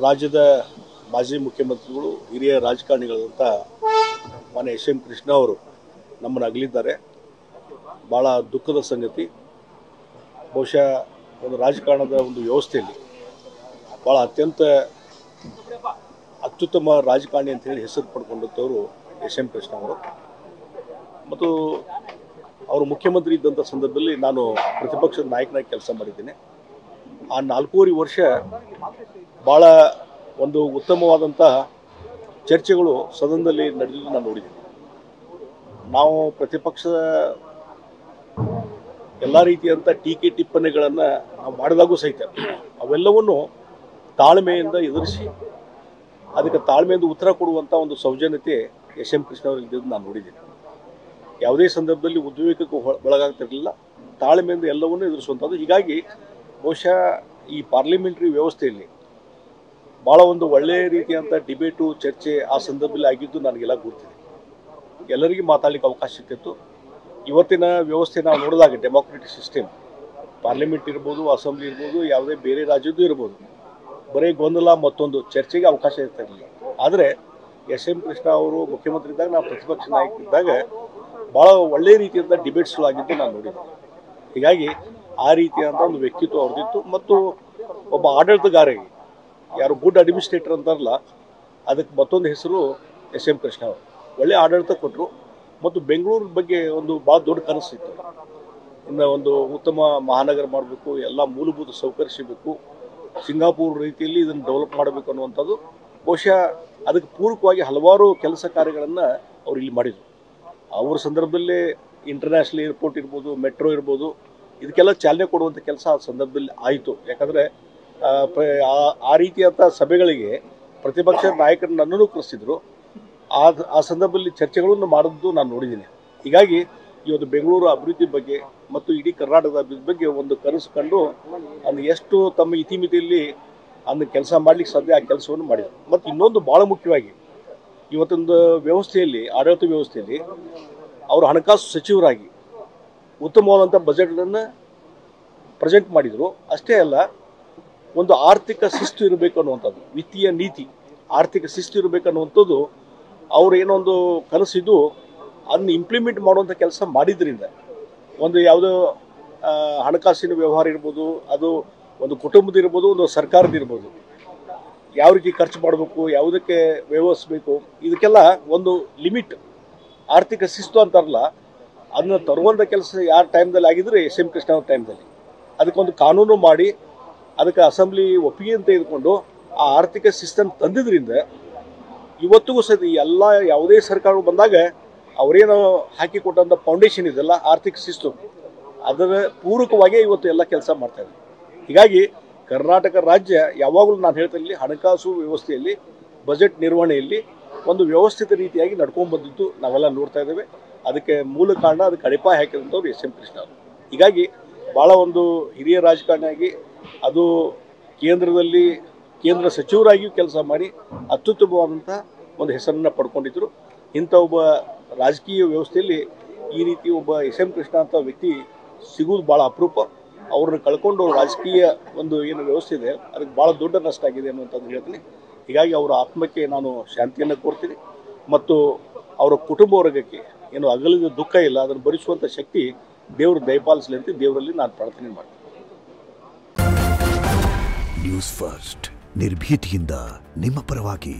ರಾಜ್ಯದ ಮಾಜಿ ಮುಖ್ಯಮಂತ್ರಿಗಳು ಹಿರಿಯ ರಾಜಕಾರಣಿಗಳಂತ ಮಾನ್ಯ ಎಸ್ ಎಂ ಕೃಷ್ಣ ಅವರು ನಮ್ಮನ್ನು ಅಗಲಿದ್ದಾರೆ. ಭಾಳ ದುಃಖದ ಸಂಗತಿ. ಬಹುಶಃ ಒಂದು ರಾಜಕಾರಣದ ಒಂದು ವ್ಯವಸ್ಥೆಯಲ್ಲಿ ಭಾಳ ಅತ್ಯುತ್ತಮ ರಾಜಕಾರಣಿ ಅಂತ ಹೇಳಿ ಹೆಸರು ಪಡ್ಕೊಂಡಂಥವರು ಎಸ್ ಎಂ ಕೃಷ್ಣ ಅವರು. ಮತ್ತು ಅವರು ಮುಖ್ಯಮಂತ್ರಿ ಇದ್ದಂಥ ಸಂದರ್ಭದಲ್ಲಿ ನಾನು ಪ್ರತಿಪಕ್ಷದ ನಾಯಕನಾಗಿ ಕೆಲಸ ಮಾಡಿದ್ದೇನೆ. ಆ 4.5 ವರ್ಷ ಭಾಳ ಒಂದು ಉತ್ತಮವಾದಂಥ ಚರ್ಚೆಗಳು ಸದನದಲ್ಲಿ ನಡೆದಿದ್ದು ನಾನು ನೋಡಿದ್ದೀನಿ. ನಾವು ಪ್ರತಿಪಕ್ಷದ ಎಲ್ಲ ರೀತಿಯಂಥ ಟೀಕೆ ಟಿಪ್ಪಣಿಗಳನ್ನು ನಾವು ಮಾಡಿದಾಗೂ ಸಹಿತ ಅವೆಲ್ಲವನ್ನು ತಾಳ್ಮೆಯಿಂದ ಎದುರಿಸಿ ಅದಕ್ಕೆ ತಾಳ್ಮೆಯಿಂದ ಉತ್ತರ ಕೊಡುವಂಥ ಒಂದು ಸೌಜನ್ಯತೆ ಎಸ್ ಎಂ ಕೃಷ್ಣ ಅವರು ಇದ್ದಿದ್ದು ನಾನು ನೋಡಿದ್ದೀನಿ. ಯಾವುದೇ ಸಂದರ್ಭದಲ್ಲಿ ಉದ್ವೇಗಕ್ಕೆ ಒಳಗಾಗ್ತಿರಲಿಲ್ಲ, ತಾಳ್ಮೆಯಿಂದ ಎಲ್ಲವನ್ನೂ ಎದುರಿಸುವಂಥದ್ದು. ಹೀಗಾಗಿ ಬಹುಶಃ ಈ ಪಾರ್ಲಿಮೆಂಟ್ರಿ ವ್ಯವಸ್ಥೆಯಲ್ಲಿ ಭಾಳ ಒಂದು ಒಳ್ಳೆಯ ರೀತಿಯಂಥ ಡಿಬೇಟು ಚರ್ಚೆ ಆ ಸಂದರ್ಭದಲ್ಲಿ ಆಗಿದ್ದು ನನಗೆಲ್ಲ ಗುರ್ತಿದೆ. ಎಲ್ಲರಿಗೂ ಮಾತಾಡಲಿಕ್ಕೆ ಅವಕಾಶ ಸಿಗ್ತಿತ್ತು. ಇವತ್ತಿನ ವ್ಯವಸ್ಥೆ ನಾವು ನೋಡಿದಾಗ ಡೆಮೋಕ್ರೆಟಿಕ್ ಸಿಸ್ಟಮ್, ಪಾರ್ಲಿಮೆಂಟ್ ಇರ್ಬೋದು, ಅಸೆಂಬ್ಲಿ ಇರ್ಬೋದು, ಯಾವುದೇ ಬೇರೆ ರಾಜ್ಯದ್ದು ಇರ್ಬೋದು, ಬರೀ ಗೊಂದಲ ಮತ್ತೊಂದು ಚರ್ಚೆಗೆ ಅವಕಾಶ ಇರ್ತಿರಲಿಲ್ಲ. ಆದರೆ ಎಸ್ ಎಂ ಕೃಷ್ಣ ಅವರು ಮುಖ್ಯಮಂತ್ರಿ ಇದ್ದಾಗ, ನಾವು ಪ್ರತಿಪಕ್ಷ ನಾಯಕರಿದ್ದಾಗ ಭಾಳ ಒಳ್ಳೆಯ ರೀತಿಯಂಥ ಡಿಬೇಟ್ಸ್ಗಳಾಗಿದ್ದು ನಾನು ನೋಡಿದ್ದೆ. ಹೀಗಾಗಿ ಆ ರೀತಿಯಾದಂಥ ಒಂದು ವ್ಯಕ್ತಿತ್ವ ಅವ್ರದ್ದಿತ್ತು. ಮತ್ತು ಒಬ್ಬ ಆಡಳಿತಗಾರರಿಗೆ, ಯಾರು ಗುಡ್ ಅಡ್ಮಿನಿಸ್ಟ್ರೇಟರ್ ಅಂತಾರಲ್ಲ, ಅದಕ್ಕೆ ಮತ್ತೊಂದು ಹೆಸರು ಎಸ್ ಎಂ ಕೃಷ್ಣ ಅವರು. ಒಳ್ಳೆಯ ಆಡಳಿತ ಕೊಟ್ಟರು. ಮತ್ತು ಬೆಂಗಳೂರು ಬಗ್ಗೆ ಒಂದು ಭಾಳ ದೊಡ್ಡ ಕನಸಿತ್ತು. ಇನ್ನು ಒಂದು ಉತ್ತಮ ಮಹಾನಗರ ಮಾಡಬೇಕು, ಎಲ್ಲ ಮೂಲಭೂತ ಸೌಕರ್ಯ ಸಿಗಬೇಕು, ಸಿಂಗಾಪುರ್ ರೀತಿಯಲ್ಲಿ ಇದನ್ನು ಡೆವಲಪ್ ಮಾಡಬೇಕು ಅನ್ನುವಂಥದ್ದು. ಬಹುಶಃ ಅದಕ್ಕೆ ಪೂರಕವಾಗಿ ಹಲವಾರು ಕೆಲಸ ಕಾರ್ಯಗಳನ್ನು ಅವರು ಇಲ್ಲಿ ಮಾಡಿದರು. ಅವ್ರ ಸಂದರ್ಭದಲ್ಲಿ ಇಂಟರ್ನ್ಯಾಷನಲ್ ಏರ್ಪೋರ್ಟ್ ಇರ್ಬೋದು, ಮೆಟ್ರೋ ಇರ್ಬೋದು, ಇದಕ್ಕೆಲ್ಲ ಚಾಲನೆ ಕೊಡುವಂಥ ಕೆಲಸ ಆ ಸಂದರ್ಭದಲ್ಲಿ ಆಯಿತು. ಯಾಕಂದರೆ ಆ ರೀತಿಯಾದ ಸಭೆಗಳಿಗೆ ಪ್ರತಿಪಕ್ಷ ನಾಯಕರು ನನ್ನನ್ನು ಕರೆಸಿದ್ರು. ಆ ಸಂದರ್ಭದಲ್ಲಿ ಚರ್ಚೆಗಳನ್ನು ಮಾಡೋದು ನಾನು ನೋಡಿದ್ದೀನಿ. ಹೀಗಾಗಿ ಇವತ್ತು ಬೆಂಗಳೂರು ಅಭಿವೃದ್ಧಿ ಬಗ್ಗೆ ಮತ್ತು ಇಡೀ ಕರ್ನಾಟಕದ ಅಭಿವೃದ್ಧಿ ಬಗ್ಗೆ ಒಂದು ಕನಸು ಕಂಡು ಅದು ಎಷ್ಟು ತಮ್ಮ ಇತಿಮಿತಿಯಲ್ಲಿ ಅದನ್ನು ಕೆಲಸ ಮಾಡಲಿಕ್ಕೆ ಸಾಧ್ಯ ಆ ಕೆಲಸವನ್ನು ಮಾಡಿದರು. ಮತ್ತು ಇನ್ನೊಂದು ಭಾಳ ಮುಖ್ಯವಾಗಿ ಇವತ್ತೊಂದು ವ್ಯವಸ್ಥೆಯಲ್ಲಿ, ಆಡಳಿತ ವ್ಯವಸ್ಥೆಯಲ್ಲಿ ಅವರು ಹಣಕಾಸು ಸಚಿವರಾಗಿ ಉತ್ತಮವಾದಂಥ ಬಜೆಟ್ಗಳನ್ನು ಪ್ರೆಸೆಂಟ್ ಮಾಡಿದರು. ಅಷ್ಟೇ ಅಲ್ಲ, ಒಂದು ಆರ್ಥಿಕ ಶಿಸ್ತು ಇರಬೇಕು ಅನ್ನುವಂಥದ್ದು, ವಿತ್ತೀಯ ನೀತಿ, ಆರ್ಥಿಕ ಶಿಸ್ತು ಇರಬೇಕು ಅನ್ನುವಂಥದ್ದು ಅವರು ಏನೊಂದು ಕನಸಿದ್ದು ಅದನ್ನು ಇಂಪ್ಲಿಮೆಂಟ್ ಮಾಡುವಂಥ ಕೆಲಸ ಮಾಡಿದ್ರಿಂದ ಒಂದು ಯಾವುದೋ ಹಣಕಾಸಿನ ವ್ಯವಹಾರ ಇರ್ಬೋದು, ಅದು ಒಂದು ಕುಟುಂಬದ ಇರ್ಬೋದು, ಒಂದು ಸರ್ಕಾರದ ಇರ್ಬೋದು, ಯಾವ ರೀತಿ ಖರ್ಚು ಮಾಡಬೇಕು, ಯಾವುದಕ್ಕೆ ವ್ಯವಹರಿಸಬೇಕು, ಇದಕ್ಕೆಲ್ಲ ಒಂದು ಲಿಮಿಟ್, ಆರ್ಥಿಕ ಶಿಸ್ತು ಅಂತಾರಲ್ಲ, ಅದನ್ನು ತರುವಂಥ ಕೆಲಸ ಯಾರ ಟೈಮ್ದಲ್ಲಿ ಆಗಿದ್ರೆ ಎಸ್ ಎಂ ಕೃಷ್ಣ ಅವ್ರ ಟೈಮ್ದಲ್ಲಿ ಅದಕ್ಕೊಂದು ಕಾನೂನು ಮಾಡಿ ಅದಕ್ಕೆ ಅಸೆಂಬ್ಲಿ ಒಪ್ಪಿಗೆ ಅಂತ ತೆಗೆದುಕೊಂಡು ಆ ಆರ್ಥಿಕ ಶಿಸ್ತನ್ನು ತಂದಿದ್ದರಿಂದ ಇವತ್ತಿಗೂ ಸಹಿತ ಎಲ್ಲ ಯಾವುದೇ ಸರ್ಕಾರ ಬಂದಾಗ ಅವರೇನು ಹಾಕಿಕೊಟ್ಟಂಥ ಫೌಂಡೇಶನ್ ಇದೆಲ್ಲ ಆರ್ಥಿಕ ಶಿಸ್ತು, ಅದರ ಪೂರಕವಾಗಿ ಇವತ್ತು ಎಲ್ಲ ಕೆಲಸ ಮಾಡ್ತಾಯಿದ್ದಾರೆ. ಹೀಗಾಗಿ ಕರ್ನಾಟಕ ರಾಜ್ಯ ಯಾವಾಗಲೂ ನಾನು ಹೇಳ್ತೀನಿ, ಹಣಕಾಸು ವ್ಯವಸ್ಥೆಯಲ್ಲಿ, ಬಜೆಟ್ ನಿರ್ವಹಣೆಯಲ್ಲಿ ಒಂದು ವ್ಯವಸ್ಥಿತ ರೀತಿಯಾಗಿ ನಡ್ಕೊಂಡು ಬಂದಿದ್ದು ನಾವೆಲ್ಲ ನೋಡ್ತಾ ಇದ್ದೇವೆ. ಅದಕ್ಕೆ ಮೂಲ ಕಾರಣ, ಅದಕ್ಕೆ ಅಡಿಪಾಯ ಹಾಕಿದಂಥವ್ರು ಎಸ್ ಎಂ ಕೃಷ್ಣ ಅವರು. ಹೀಗಾಗಿ ಭಾಳ ಒಂದು ಹಿರಿಯ ರಾಜಕಾರಣಿಯಾಗಿ, ಅದು ಕೇಂದ್ರ ಸಚಿವರಾಗಿಯೂ ಕೆಲಸ ಮಾಡಿ ಅತ್ಯುತ್ತಮವಾದಂಥ ಒಂದು ಹೆಸರನ್ನು ಪಡ್ಕೊಂಡಿದ್ದರು. ಇಂಥ ಒಬ್ಬ ರಾಜಕೀಯ ವ್ಯವಸ್ಥೆಯಲ್ಲಿ ಈ ರೀತಿ ಒಬ್ಬ ಎಸ್ ಎಂ ಕೃಷ್ಣ ಅಂತ ವ್ಯಕ್ತಿ ಸಿಗುವುದು ಭಾಳ ಅಪರೂಪ. ಅವ್ರನ್ನ ಕಳ್ಕೊಂಡು ರಾಜಕೀಯ ಒಂದು ಏನು ವ್ಯವಸ್ಥೆ ಇದೆ ಅದಕ್ಕೆ ಭಾಳ ದೊಡ್ಡ ನಷ್ಟ ಆಗಿದೆ ಅನ್ನುವಂಥದ್ದು ಹೇಳ್ತೀನಿ. ಹೀಗಾಗಿ ಅವರ ಆತ್ಮಕ್ಕೆ ನಾನು ಶಾಂತಿಯನ್ನು ಕೋರ್ತೀನಿ. ಮತ್ತು ಅವರ ಕುಟುಂಬ ವರ್ಗಕ್ಕೆ ಏನು ಅಗಲಿದ ದುಃಖ ಇಲ್ಲ, ಅದನ್ನು ಭರಿಸುವಂಥ ಶಕ್ತಿ ದೇವರು ದಯಪಾಲಿಸಲಿ ಅಂತ ದೇವರಲ್ಲಿ ನಾನು ಪ್ರಾರ್ಥನೆ ಮಾಡ್ತೀನಿ. ನ್ಯೂಸ್ ಫಸ್ಟ್, ನಿರ್ಭೀತಿಯಿಂದ ನಿಮ್ಮ ಪರವಾಗಿ.